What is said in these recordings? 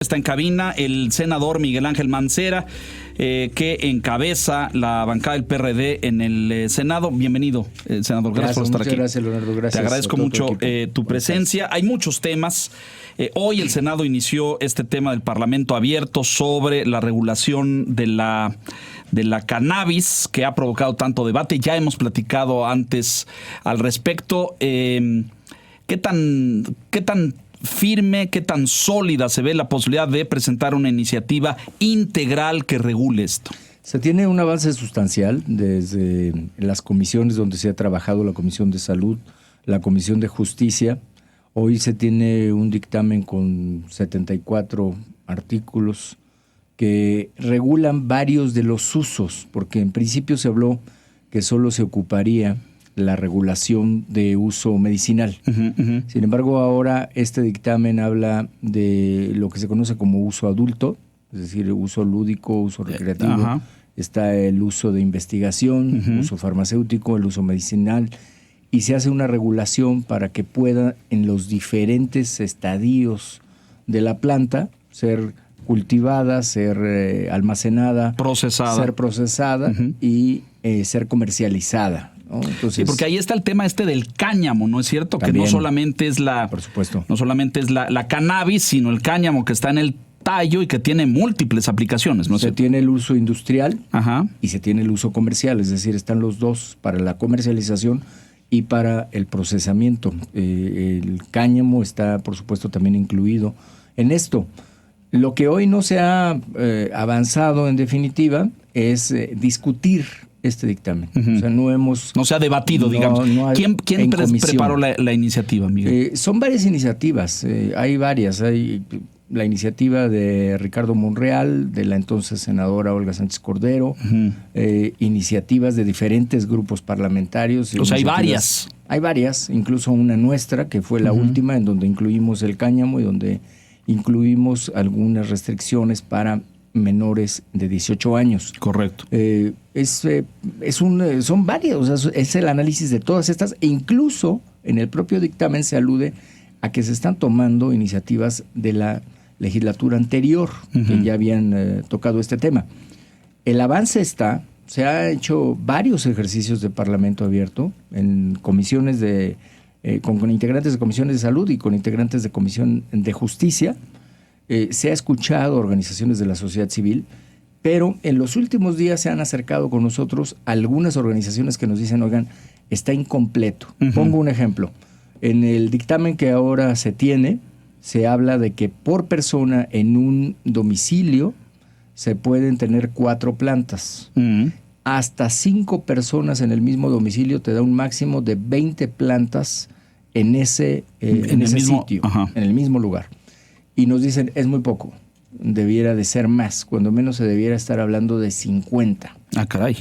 Está en cabina el senador Miguel Ángel Mancera, que encabeza la bancada del PRD en el Senado. Bienvenido, senador. Gracias por estar aquí. Gracias, Leonardo. Gracias. Te agradezco mucho tu presencia. Hay muchos temas. Hoy el Senado inició este tema del Parlamento abierto sobre la regulación de la cannabis, que ha provocado tanto debate. Ya hemos platicado antes al respecto. ¿Qué tan firme, qué tan sólida se ve la posibilidad de presentar una iniciativa integral que regule esto? Se tiene un avance sustancial desde las comisiones donde se ha trabajado, la Comisión de Salud, la Comisión de Justicia. Hoy se tiene un dictamen con 74 artículos que regulan varios de los usos, porque en principio se habló que solo se ocuparía la regulación de uso medicinal. Sin embargo, ahora este dictamen habla de lo que se conoce como uso adulto, es decir, uso lúdico, uso recreativo. Está el uso de investigación, uso farmacéutico, el uso medicinal, y se hace una regulación para que pueda en los diferentes estadios de la planta ser cultivada, ser almacenada, ser procesada y ser comercializada, ¿no? Entonces, sí, porque ahí está el tema del cáñamo, ¿no es cierto? También, que no solamente es por supuesto, no solamente es la cannabis, sino el cáñamo que está en el tallo y que tiene múltiples aplicaciones, ¿no? Se tiene el uso industrial y se tiene el uso comercial, es decir, están los dos para la comercialización y para el procesamiento. El cáñamo está, por supuesto, también incluido en esto. Lo que hoy no se ha avanzado en definitiva es discutir este dictamen. O sea, no se ha debatido, digamos. ¿Quién preparó la iniciativa, Miguel? Son varias iniciativas, hay varias. Hay la iniciativa de Ricardo Monreal, de la entonces senadora Olga Sánchez Cordero, iniciativas de diferentes grupos parlamentarios. O sea, hay varias. Hay varias, incluso una nuestra, que fue la última, en donde incluimos el cáñamo y donde incluimos algunas restricciones para menores de 18 años. Correcto. Son varias, o sea, es el análisis de todas estas, e incluso en el propio dictamen se alude a que se están tomando iniciativas de la legislatura anterior, que ya habían tocado este tema. El avance se ha hecho varios ejercicios de Parlamento abierto en comisiones con integrantes de comisiones de salud y con integrantes de comisión de justicia. Se ha escuchado organizaciones de la sociedad civil, pero en los últimos días se han acercado con nosotros algunas organizaciones que nos dicen, oigan, está incompleto. Pongo un ejemplo. En el dictamen que ahora se tiene, se habla de que por persona en un domicilio se pueden tener 4 plantas. Hasta 5 personas en el mismo domicilio te da un máximo de 20 plantas en ese sitio, en el mismo lugar. Y nos dicen, es muy poco, debiera de ser más, cuando menos se debiera estar hablando de 50. Ah, caray.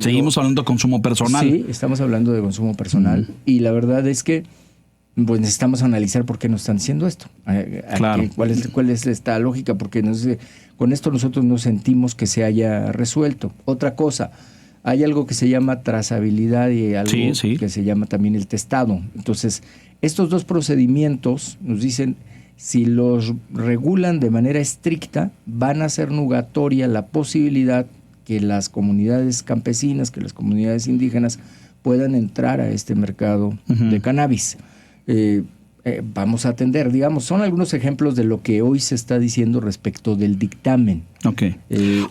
Seguimos hablando de consumo personal. Sí, estamos hablando de consumo personal. Y la verdad es que pues necesitamos analizar por qué nos están diciendo esto. Claro. ¿Cuál es esta lógica? Porque con esto nosotros no sentimos que se haya resuelto. Otra cosa, hay algo que se llama trazabilidad y algo que se llama también el testado. Entonces, estos dos procedimientos nos dicen, si los regulan de manera estricta, van a ser nugatoria la posibilidad que las comunidades campesinas, que las comunidades indígenas puedan entrar a este mercado de cannabis. Vamos a atender, digamos, son algunos ejemplos de lo que hoy se está diciendo respecto del dictamen.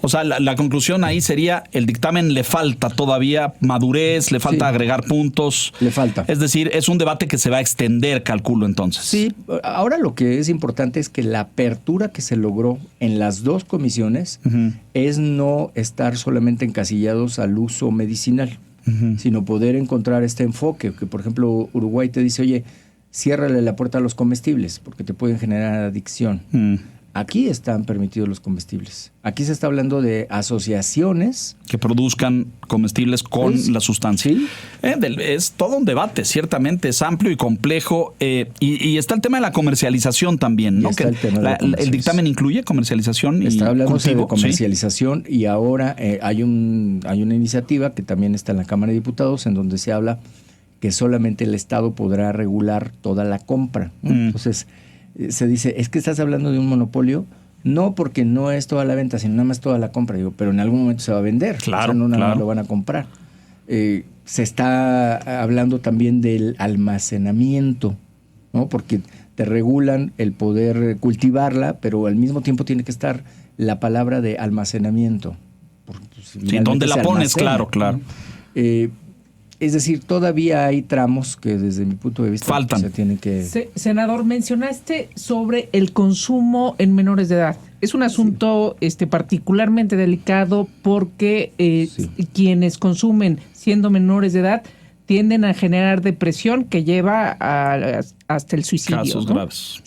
O sea, la conclusión ahí sería, el dictamen le falta todavía madurez, le falta agregar puntos. Le falta. Es decir, es un debate que se va a extender, calculo entonces. Sí, ahora lo que es importante es que la apertura que se logró en las dos comisiones es no estar solamente encasillados al uso medicinal, sino poder encontrar este enfoque, que por ejemplo Uruguay te dice, oye, ciérrale la puerta a los comestibles porque te pueden generar adicción. Aquí están permitidos los comestibles. Aquí se está hablando de asociaciones que produzcan comestibles con la sustancia. ¿Sí? Es todo un debate, ciertamente es amplio y complejo. Y está el tema de la comercialización también, ¿no? Que el dictamen incluye comercialización y cultivo. De comercialización, y ahora hay una iniciativa que también está en la Cámara de Diputados en donde se habla que solamente el Estado podrá regular toda la compra. Entonces, se dice, es que estás hablando de un monopolio, no porque no es toda la venta, sino nada más toda la compra. Digo, pero en algún momento se va a vender. Claro, o sea, no nada más claro. lo van a comprar. Se está hablando también del almacenamiento, ¿no? Porque te regulan el poder cultivarla, pero al mismo tiempo tiene que estar la palabra de almacenamiento. Porque, pues, Sí, ¿dónde la pones? almacena, Claro. Es decir, todavía hay tramos que desde mi punto de vista faltan. Se tienen que... Senador, mencionaste sobre el consumo en menores de edad. Es un asunto particularmente delicado porque quienes consumen siendo menores de edad tienden a generar depresión que lleva hasta el suicidio. Casos ¿no? graves.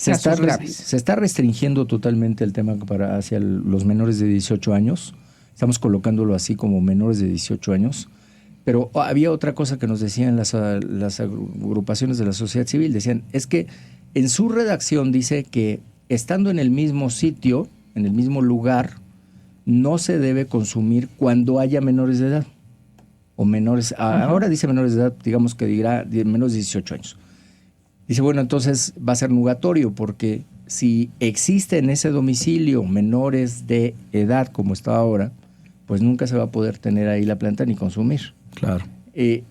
Se está restringiendo totalmente el tema hacia los menores de 18 años. Estamos colocándolo así como menores de 18 años. Pero había otra cosa que nos decían las agrupaciones de la sociedad civil. Decían, es que en su redacción dice que estando en el mismo sitio, en el mismo lugar, no se debe consumir cuando haya menores de edad. O menores, ahora dice menores de edad, digamos que dirá menos de 18 años. Dice, bueno, entonces va a ser nugatorio, porque si existe en ese domicilio menores de edad como está ahora, pues nunca se va a poder tener ahí la planta ni consumir. Claro.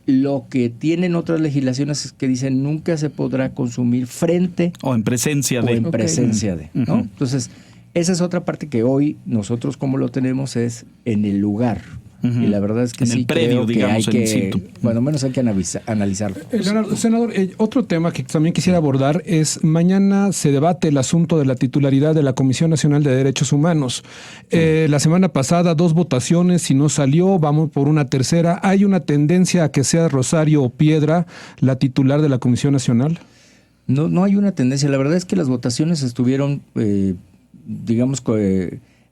Lo que tienen otras legislaciones es que dicen nunca se podrá consumir frente o en presencia de. ¿no? Entonces, esa es otra parte que hoy nosotros como lo tenemos es en el lugar. Y la verdad es que en sí el predio, creo digamos, que hay en situ. bueno, menos hay que analizarlo. Senador, otro tema que también quisiera abordar es, mañana se debate el asunto de la titularidad de la Comisión Nacional de Derechos Humanos. La semana pasada 2 votaciones y no salió, vamos por una tercera. ¿Hay una tendencia a que sea Rosario o Piedra la titular de la Comisión Nacional? No hay una tendencia. La verdad es que las votaciones estuvieron, digamos,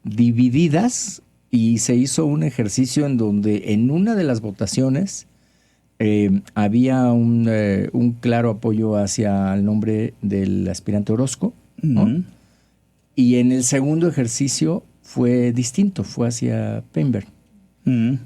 divididas. Y se hizo un ejercicio en donde en una de las votaciones había un claro apoyo hacia el nombre del aspirante Orozco, ¿no? Y en el segundo ejercicio fue distinto, fue hacia Peinberg.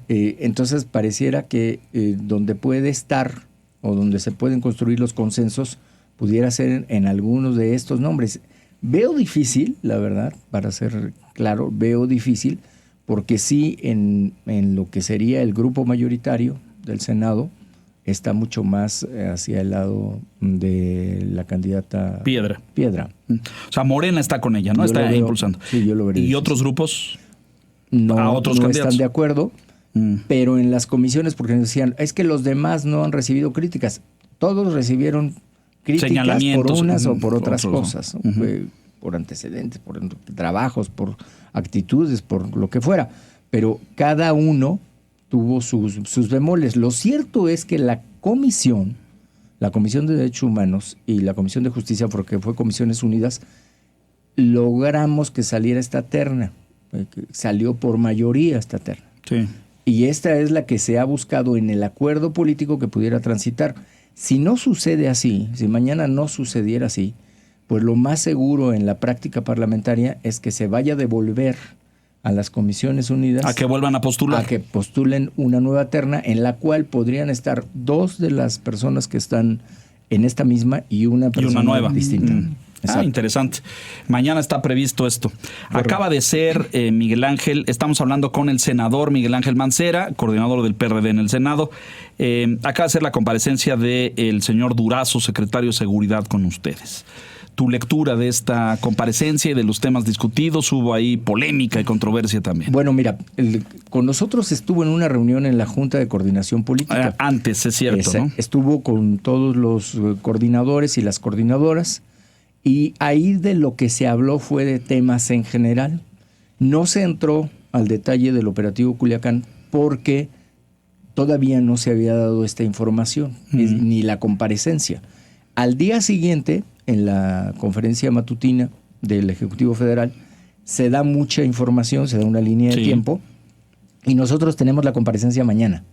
Entonces pareciera que donde puede estar o donde se pueden construir los consensos pudiera ser en algunos de estos nombres. Veo difícil, la verdad, para ser claro, veo difícil, porque sí, en lo que sería el grupo mayoritario del Senado, está mucho más hacia el lado de la candidata Piedra. O sea, Morena está con ella, ¿no? Está impulsando. Sí, yo lo veré. ¿Y otros grupos? No candidatos están de acuerdo, pero en las comisiones, porque nos decían, es que los demás no han recibido críticas. Todos recibieron críticas por unas o por otras cosas. Por antecedentes, por trabajos, por actitudes, por lo que fuera. Pero cada uno tuvo sus bemoles. Lo cierto es que la Comisión de Derechos Humanos y la Comisión de Justicia, porque fue Comisiones Unidas, logramos que saliera esta terna. Salió por mayoría esta terna. Sí. Y esta es la que se ha buscado en el acuerdo político que pudiera transitar. Si no sucede así, si mañana no sucediera así, pues lo más seguro en la práctica parlamentaria es que se vaya a devolver a las Comisiones Unidas a que vuelvan a postular. A que postulen una nueva terna en la cual podrían estar 2 de las personas que están en esta misma y una persona nueva distinta. Interesante. Mañana está previsto esto. Acaba de ser Miguel Ángel, estamos hablando con el senador Miguel Ángel Mancera, coordinador del PRD en el Senado. Acaba de ser la comparecencia del señor Durazo, secretario de Seguridad, con ustedes. Tu lectura de esta comparecencia y de los temas discutidos, hubo ahí polémica y controversia también. Bueno, mira, con nosotros estuvo en una reunión en la Junta de Coordinación Política. Antes, es cierto, ¿no? Estuvo con todos los coordinadores y las coordinadoras, y ahí de lo que se habló fue de temas en general. No se entró al detalle del operativo Culiacán porque todavía no se había dado esta información, ni la comparecencia. Al día siguiente, en la conferencia matutina del Ejecutivo Federal, se da mucha información, se da una línea de tiempo, y nosotros tenemos la comparecencia mañana.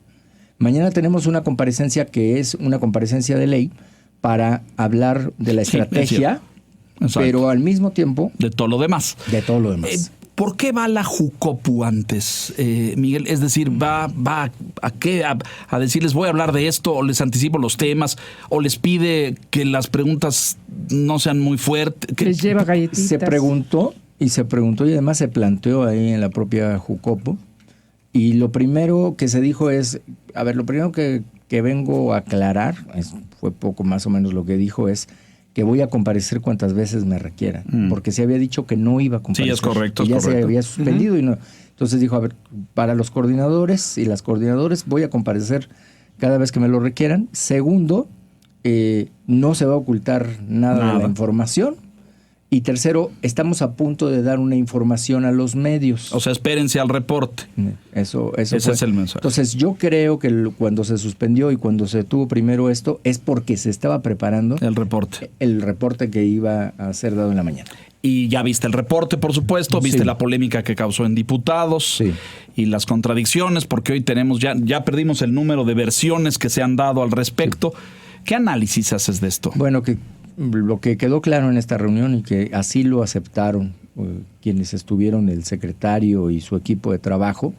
Mañana tenemos una comparecencia que es una comparecencia de ley para hablar de la estrategia, pero al mismo tiempo de todo lo demás. ¿Por qué va la Jucopu antes, Miguel? Es decir, ¿va a qué? ¿A decirles voy a hablar de esto? ¿O les anticipo los temas? ¿O les pide que las preguntas no sean muy fuertes? Les lleva galletitas. Se preguntó y además se planteó ahí en la propia Jucopu. Y lo primero que se dijo es, lo primero que vengo a aclarar, fue poco más o menos lo que dijo, es que voy a comparecer cuantas veces me requieran, porque se había dicho que no iba a comparecer. Sí, es correcto. Y ya se había suspendido y no. Entonces dijo, para los coordinadores y las coordinadoras voy a comparecer cada vez que me lo requieran. Segundo, no se va a ocultar nada de la información. Y tercero, estamos a punto de dar una información a los medios. O sea, espérense al reporte. Ese es el mensaje. Entonces, yo creo que cuando se suspendió y cuando se tuvo primero esto, es porque se estaba preparando el reporte. El reporte que iba a ser dado en la mañana. Y ya viste el reporte, por supuesto, viste Sí. la polémica que causó en diputados Sí. y las contradicciones, porque hoy tenemos ya perdimos el número de versiones que se han dado al respecto. Sí. ¿Qué análisis haces de esto? Bueno, lo que quedó claro en esta reunión y que así lo aceptaron quienes estuvieron, el secretario y su equipo de trabajo,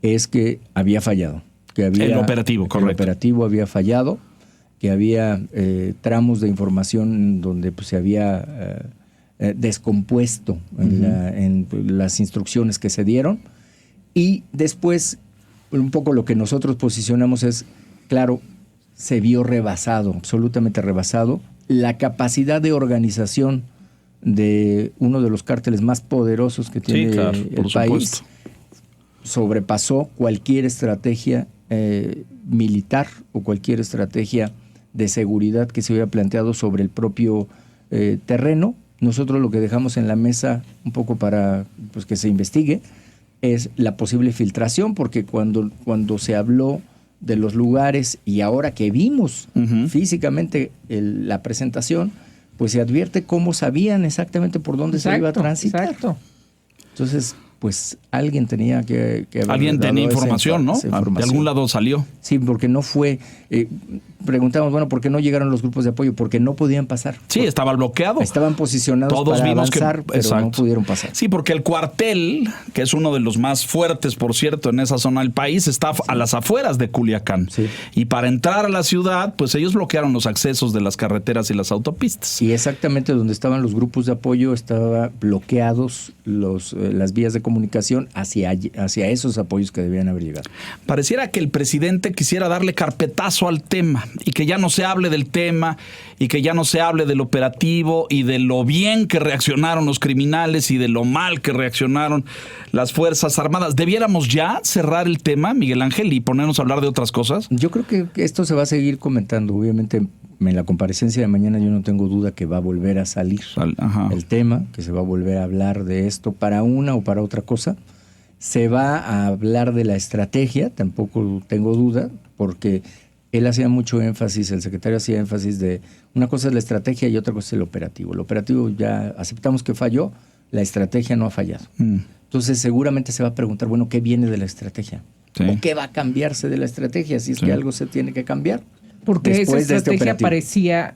es que había fallado. El operativo, correcto. El operativo había fallado, que había tramos de información donde pues, se había descompuesto en las instrucciones que se dieron. Y después, un poco lo que nosotros posicionamos es, claro, se vio rebasado, absolutamente rebasado, la capacidad de organización de uno de los cárteles más poderosos que tiene el país. Sobrepasó cualquier estrategia militar o cualquier estrategia de seguridad que se hubiera planteado sobre el propio terreno. Nosotros lo que dejamos en la mesa un poco para pues, que se investigue es la posible filtración, porque cuando se habló de los lugares y ahora que vimos físicamente la presentación, pues se advierte cómo sabían exactamente por dónde se iba a transitar. Exacto. Entonces, pues alguien tenía que haber alguien tenía información, ¿no? De algún lado salió. Sí, porque no fue... preguntamos, bueno, ¿por qué no llegaron los grupos de apoyo? Porque no podían pasar. Sí, estaba bloqueado. Estaban posicionados todos para vimos avanzar, pero no pudieron pasar. Sí, porque el cuartel, que es uno de los más fuertes, por cierto, en esa zona del país, está a las afueras de Culiacán. Sí. Y para entrar a la ciudad, pues ellos bloquearon los accesos de las carreteras y las autopistas. Y exactamente donde estaban los grupos de apoyo, estaban bloqueados las vías de comunicación hacia esos apoyos que debían haber llegado. Pareciera que el presidente quisiera darle carpetazo al tema y que ya no se hable del tema y que ya no se hable del operativo y de lo bien que reaccionaron los criminales y de lo mal que reaccionaron las Fuerzas Armadas. ¿Debiéramos ya cerrar el tema, Miguel Ángel, y ponernos a hablar de otras cosas? Yo creo que esto se va a seguir comentando. Obviamente, en la comparecencia de mañana yo no tengo duda que va a volver a salir el tema, que se va a volver a hablar de esto para una o para otra cosa. Se va a hablar de la estrategia, tampoco tengo duda, porque él hacía mucho énfasis, el secretario hacía énfasis de una cosa es la estrategia y otra cosa es el operativo. El operativo ya aceptamos que falló, la estrategia no ha fallado. Entonces seguramente se va a preguntar, bueno, ¿qué viene de la estrategia? Sí. ¿O qué va a cambiarse de la estrategia? Si es que algo se tiene que cambiar. Porque esa estrategia parecía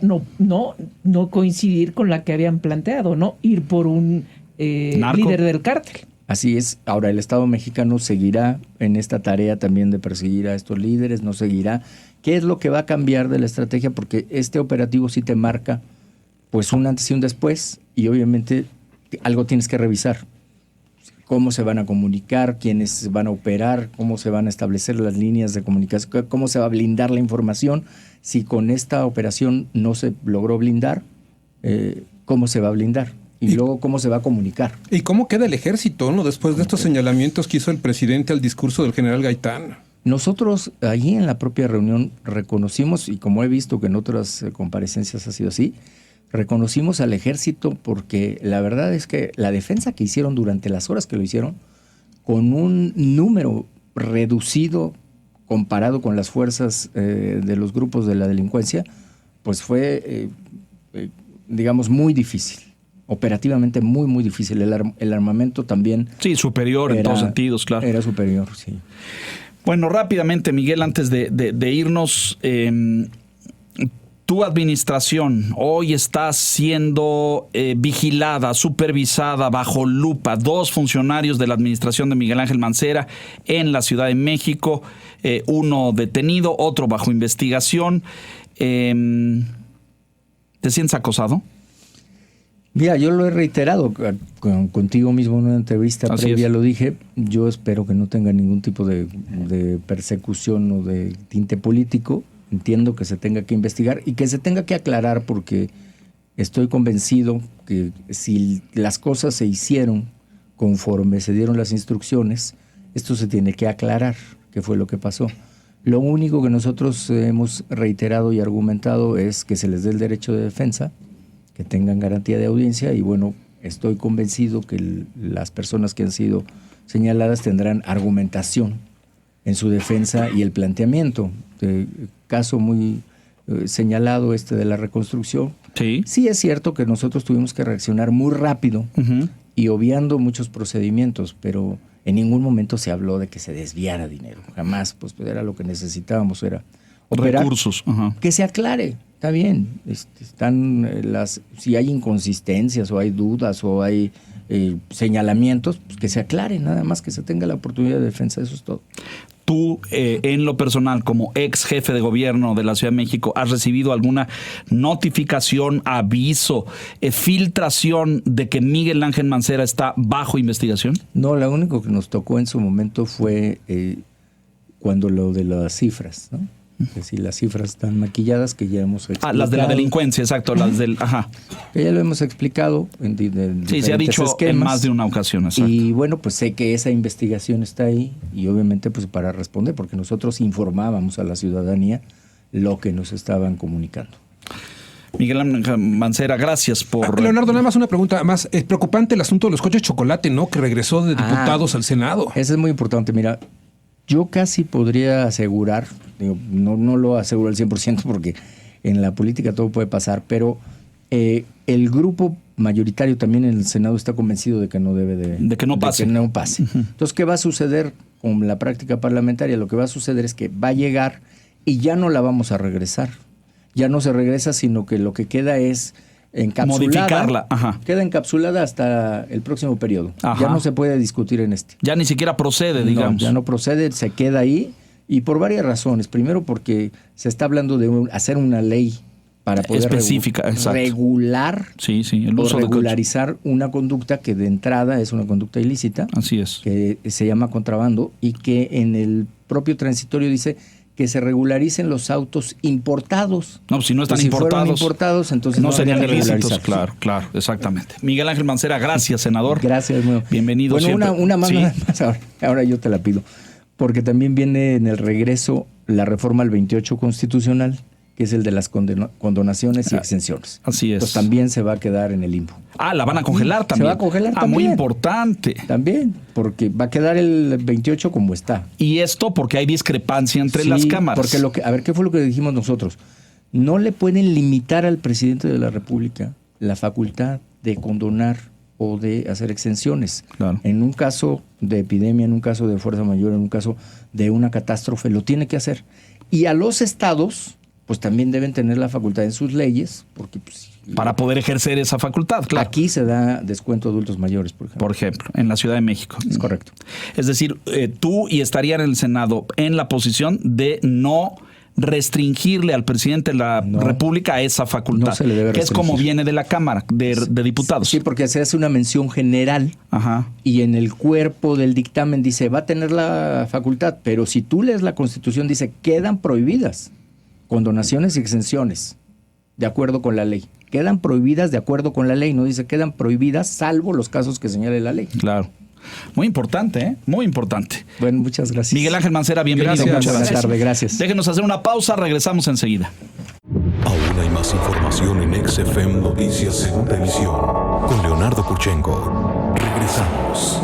no coincidir con la que habían planteado, ¿no? Ir por un líder del cártel. Así es. Ahora, el Estado mexicano seguirá en esta tarea también de perseguir a estos líderes, no seguirá. ¿Qué es lo que va a cambiar de la estrategia? Porque este operativo sí te marca pues un antes y un después, y obviamente algo tienes que revisar. Cómo se van a comunicar, quiénes van a operar, cómo se van a establecer las líneas de comunicación, cómo se va a blindar la información. Si con esta operación no se logró blindar, ¿cómo se va a blindar? Y luego, ¿cómo se va a comunicar? ¿Y cómo queda el ejército, no? Después de estos señalamientos que hizo el presidente al discurso del general Gaitán. Nosotros, allí en la propia reunión, reconocimos, y como he visto que en otras comparecencias ha sido así, reconocimos al ejército porque la verdad es que la defensa que hicieron durante las horas que lo hicieron, con un número reducido comparado con las fuerzas de los grupos de la delincuencia, pues fue, digamos, muy difícil. Operativamente muy, muy difícil. El armamento también... Sí, superior en todos sentidos, claro. Era superior, sí. tu administración hoy está siendo vigilada, supervisada, bajo lupa. 2 funcionarios de la administración de Miguel Ángel Mancera en la Ciudad de México, uno detenido, otro bajo investigación. ¿Te sientes acosado? Mira, yo lo he reiterado contigo mismo en una entrevista previa, lo dije. Yo espero que no tenga ningún tipo de persecución o de tinte político. Entiendo que se tenga que investigar y que se tenga que aclarar, porque estoy convencido que si las cosas se hicieron conforme se dieron las instrucciones, esto se tiene que aclarar qué fue lo que pasó. Lo único que nosotros hemos reiterado y argumentado es que se les dé el derecho de defensa, que tengan garantía de audiencia, y bueno, estoy convencido que las personas que han sido señaladas tendrán argumentación en su defensa y el planteamiento. Caso muy señalado de la reconstrucción. Sí es cierto que nosotros tuvimos que reaccionar muy rápido y obviando muchos procedimientos, pero en ningún momento se habló de que se desviara dinero. Jamás, pues era lo que necesitábamos, era operar. Recursos. Que se aclare, está bien. Si hay inconsistencias o hay dudas o hay señalamientos, pues que se aclare, nada más que se tenga la oportunidad de defensa, eso es todo. Tú, en lo personal, como ex jefe de gobierno de la Ciudad de México, ¿has recibido alguna notificación, aviso, filtración de que Miguel Ángel Mancera está bajo investigación? No, lo único que nos tocó en su momento fue cuando lo de las cifras, ¿no? Es decir, las cifras están maquilladas, que ya hemos explicado. Las de la delincuencia, exacto, las del... Que ya lo hemos explicado sí, se ha dicho esquemas, en más de una ocasión, exacto. Y bueno, pues sé que esa investigación está ahí y obviamente pues para responder, porque nosotros informábamos a la ciudadanía lo que nos estaban comunicando. Miguel Ángel Mancera, gracias por... Leonardo, nada más una pregunta más. Es preocupante el asunto de los coches chocolate, ¿no? Que regresó de diputados al Senado. Eso es muy importante. Mira, yo casi podría asegurar, no lo aseguro al 100% porque en la política todo puede pasar, pero el grupo mayoritario también en el Senado está convencido de que no debe de que no pase. Entonces, ¿qué va a suceder con la práctica parlamentaria? Lo que va a suceder es que va a llegar y ya no la vamos a regresar. Ya no se regresa, sino que lo que queda es encapsulada. Modificarla. Queda encapsulada hasta el próximo periodo. Ya no se puede discutir en este. Ya ni siquiera procede, digamos. No, ya no procede, se queda ahí, y por varias razones. Primero, porque se está hablando de hacer una ley para poder específica, regular el uso o regularizar una conducta que de entrada es una conducta ilícita. Así es. Que se llama contrabando, y que en el propio transitorio dice que se regularicen los autos importados. No, si no están importados, entonces no serían ilícitos. Claro, exactamente. Miguel Ángel Mancera, gracias, senador. Gracias, bienvenido. Bueno, siempre. una más, ahora yo te la pido, porque también viene en el regreso la reforma al 28 constitucional, que es el de las condonaciones y exenciones. Así es. Pues también se va a quedar en el limbo. La van a congelar también. Se va a congelar también. Muy importante. También, porque va a quedar el 28 como está. Y esto porque hay discrepancia entre las cámaras. Porque ¿qué fue lo que dijimos nosotros? No le pueden limitar al presidente de la República la facultad de condonar o de hacer exenciones. Claro. En un caso de epidemia, en un caso de fuerza mayor, en un caso de una catástrofe, lo tiene que hacer. Y a los estados, pues también deben tener la facultad en sus leyes, porque pues, para poder ejercer esa facultad, claro. Aquí se da descuento a adultos mayores, por ejemplo. Por ejemplo, en la Ciudad de México. Es correcto. Es decir, tú estarían en el Senado en la posición de no restringirle al presidente de la República esa facultad. No se le debe restringir. Que es como viene de la Cámara de Diputados. Sí, porque se hace una mención general y en el cuerpo del dictamen dice, va a tener la facultad, pero si tú lees la Constitución dice, quedan prohibidas condonaciones y exenciones de acuerdo con la ley. Quedan prohibidas de acuerdo con la ley, no dice quedan prohibidas salvo los casos que señale la ley. Claro. Muy importante, Muy importante. Bueno, muchas gracias. Miguel Ángel Mancera, bienvenido. Gracias. Muchas gracias. Buenas tardes, gracias. Déjenos hacer una pausa, regresamos enseguida. Aún hay más información en XFM Noticias Segunda Emisión con Leonardo Kurchenko. Regresamos.